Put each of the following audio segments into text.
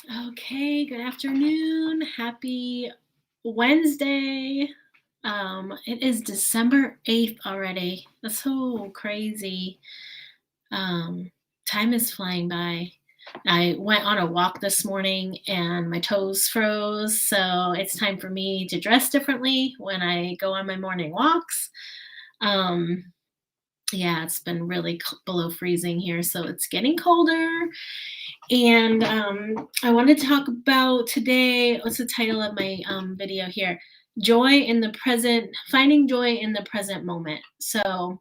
Okay, good afternoon. Happy Wednesday. It is December 8th already. That's so crazy. Um, Time is flying by. I went on a walk this morning and my toes froze, so it's time for me to dress differently when I go on my morning walks. Um, yeah, it's been really below freezing here, so it's getting colder. And I want to talk about today. What's the title of my video here? Joy in the present, finding joy in the present moment. So,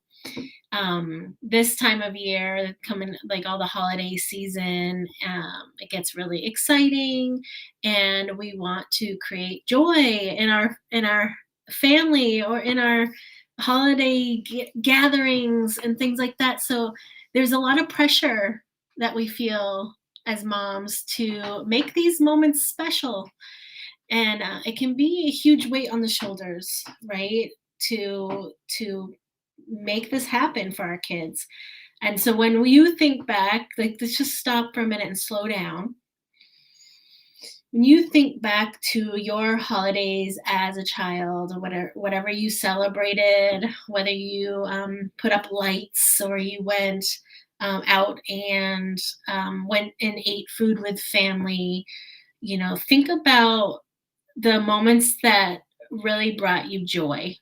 this time of year, coming like all the holiday season, it gets really exciting, and we want to create joy in our family or in our holiday gatherings and things like that. So, there's a lot of pressure that we feel as moms to make these moments special, and it can be a huge weight on the shoulders, right? To make this happen for our kids. And so when you think back, like, let's just stop for a minute and slow down. When you think back to your holidays as a child, or whatever you celebrated, whether you put up lights or you went out and went and ate food with family, think about the moments that really brought you joy,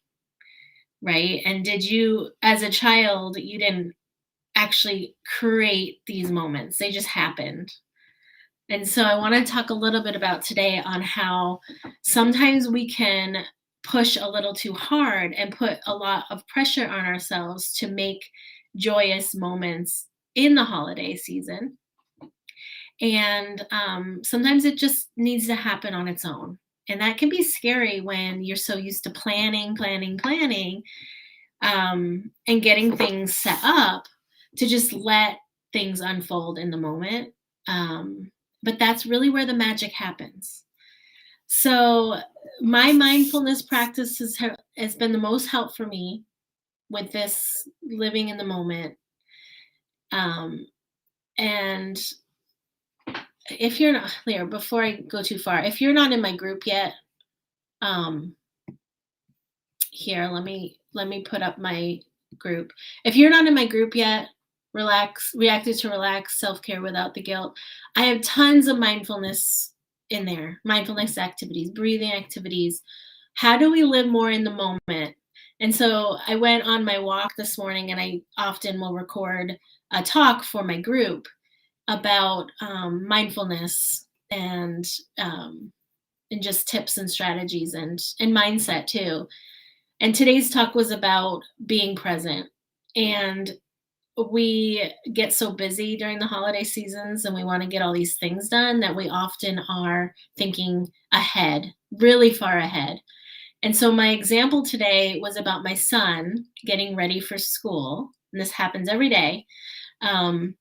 right? And did you, as a child, you didn't actually create these moments, they just happened. And so I want to talk a little bit about today on how sometimes we can push a little too hard and put a lot of pressure on ourselves to make joyous moments in the holiday season. And sometimes it just needs to happen on its own. And that can be scary when you're so used to planning, and getting things set up to just let things unfold in the moment. But that's really where the magic happens. So, my mindfulness practice has been the most help for me with this living in the moment. Um, and if you're not clear, before I go too far, if you're not in my group yet, um, here, let me put up my group. If you're not in my group yet, reacted to relax, self-care without the guilt. I have tons of mindfulness in there, mindfulness activities, breathing activities. How do we live more in the moment? And so I went on my walk this morning, and I often will record a talk for my group about mindfulness um, and just tips and strategies and mindset too. And today's talk was about being present. And we get so busy during the holiday seasons and we want to get all these things done that we often are thinking ahead, really far ahead. And so my example today was about my son getting ready for school. And this happens every day. Um,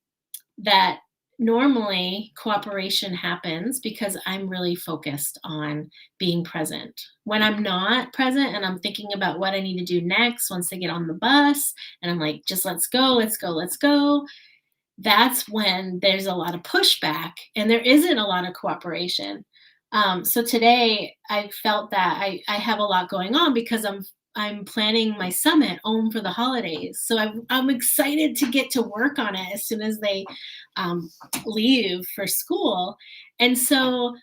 that normally cooperation happens because I'm really focused on being present. When I'm not present and I'm thinking about what I need to do next once they get on the bus, and I'm like, just let's go, let's go, let's go, that's when there's a lot of pushback and there isn't a lot of cooperation. So today I felt that I have a lot going on because I'm planning my summit home for the holidays. So I'm excited to get to work on it as soon as they um, leave for school. And so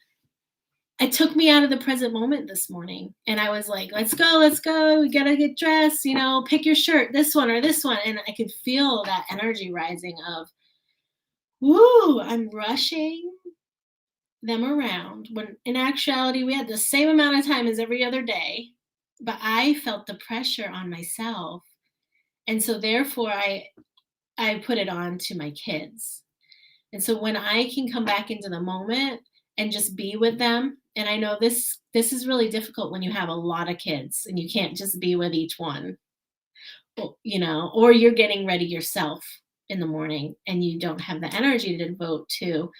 it took me out of the present moment this morning. And I was like, let's go. We got to get dressed, pick your shirt, this one or this one. And I could feel that energy rising of, woo, I'm rushing them around when in actuality we had the same amount of time as every other day, but I felt the pressure on myself. And so therefore I put it on to my kids. And so when I can come back into the moment and just be with them, and I know this is really difficult when you have a lot of kids and you can't just be with each one, or you're getting ready yourself in the morning and you don't have the energy to devote to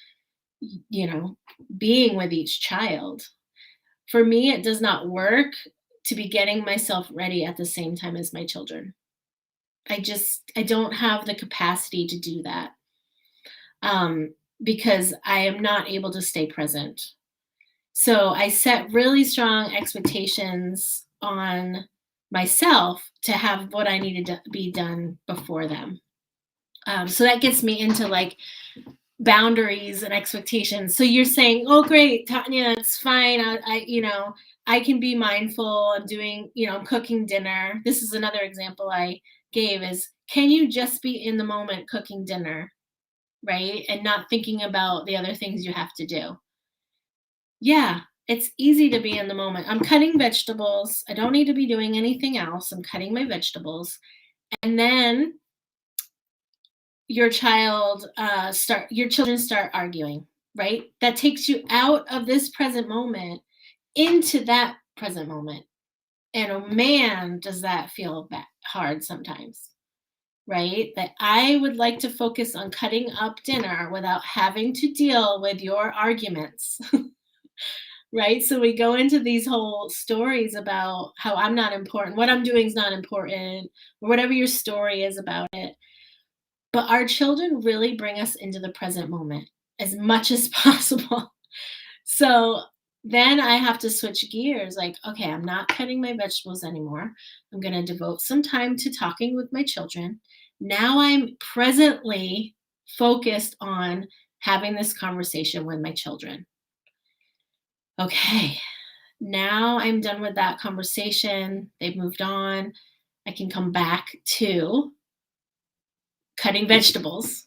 you know, being with each child. For me, it does not work to be getting myself ready at the same time as my children. I don't have the capacity to do that. because I am not able to stay present. So I set really strong expectations on myself to have what I needed to be done before them. So that gets me into like boundaries and expectations. So you're saying, "Oh, great, Tanya, it's fine. I can be mindful. I'm doing, I'm cooking dinner." This is another example I gave is, can you just be in the moment cooking dinner, right? And not thinking about the other things you have to do. Yeah, it's easy to be in the moment. I'm cutting vegetables. I don't need to be doing anything else. I'm cutting my vegetables. And then your children start arguing, right? That takes you out of this present moment into that present moment. And oh man, does that feel hard sometimes, right? That I would like to focus on cutting up dinner without having to deal with your arguments. Right? So we go into these whole stories about how I'm not important, what I'm doing is not important, or whatever your story is about it. But our children really bring us into the present moment as much as possible. So then I have to switch gears like, okay, I'm not cutting my vegetables anymore. I'm going to devote some time to talking with my children. Now I'm presently focused on having this conversation with my children. Okay, now I'm done with that conversation. They've moved on. I can come back to cutting vegetables.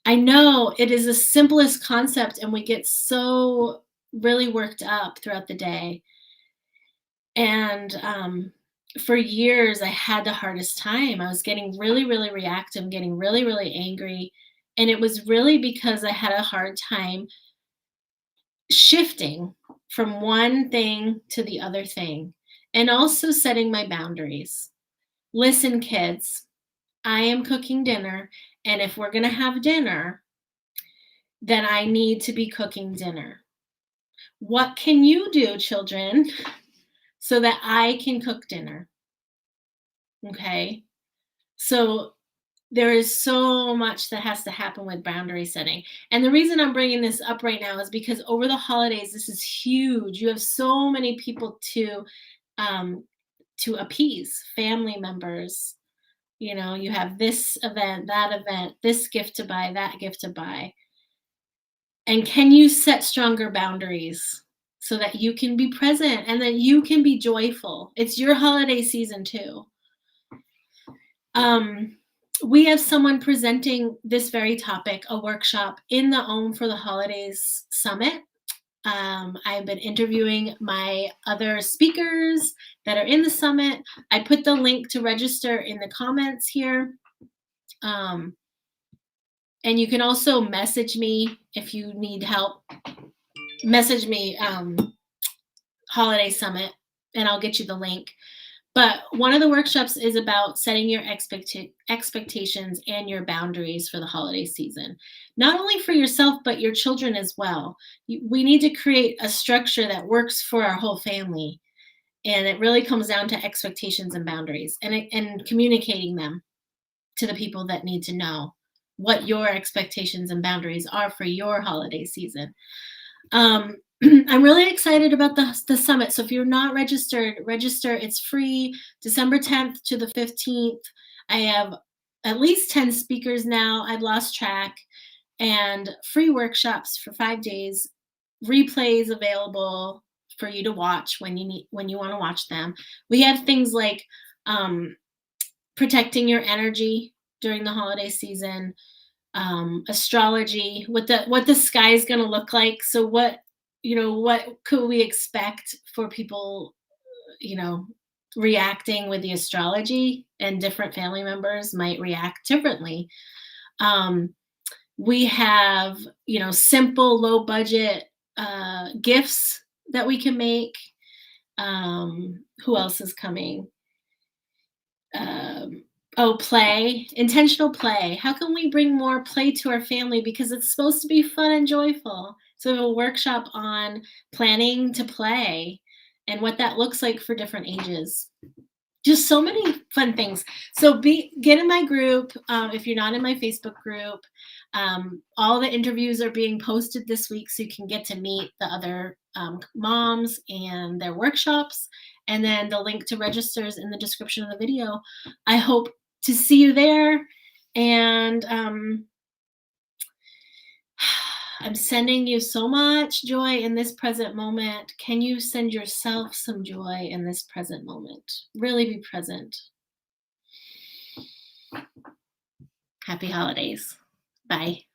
I know it is the simplest concept, and we get so really worked up throughout the day. And for years, I had the hardest time. I was getting really, really reactive, getting really, really angry. And it was really because I had a hard time shifting from one thing to the other thing and also setting my boundaries. Listen, kids, I am cooking dinner. And if we're going to have dinner, then I need to be cooking dinner. What can you do, children, so that I can cook dinner? Okay. So there is so much that has to happen with boundary setting. And the reason I'm bringing this up right now is because over the holidays, this is huge. You have so many people um, to appease, family members. You have this event, that event, this gift to buy, that gift to buy. And can you set stronger boundaries so that you can be present and that you can be joyful? It's your holiday season too. We have someone presenting this very topic, a workshop in the Ohm for the Holidays Summit. I've been interviewing my other speakers that are in the summit. I put the link to register in the comments here. And you can also message me if you need help. Message me Holiday Summit and I'll get you the link. But one of the workshops is about setting your expectations and your boundaries for the holiday season, not only for yourself, but your children as well. We need to create a structure that works for our whole family. And it really comes down to expectations and boundaries and communicating them to the people that need to know what your expectations and boundaries are for your holiday season. I'm really excited about the summit. So if you're not registered, register. It's free, December 10th to the 15th. I have at least 10 speakers now. I've lost track. And free workshops for 5 days, replays available for you to watch when you want to watch them. We have things like protecting your energy during the holiday season, astrology, what the sky is going to look like. So what could we expect for people, reacting with the astrology, and different family members might react differently. We have, simple, low budget gifts that we can make. Who else is coming? Play, intentional play. How can we bring more play to our family? Because it's supposed to be fun and joyful. So we have a workshop on planning to play and what that looks like for different ages. Just so many fun things. So get in my group. If you're not in my Facebook group, All the interviews are being posted this week, so you can get to meet the other moms and their workshops. And then the link to register is in the description of the video. I hope to see you there. And I'm sending you so much joy in this present moment. Can you send yourself some joy in this present moment? Really be present. Happy holidays. Bye.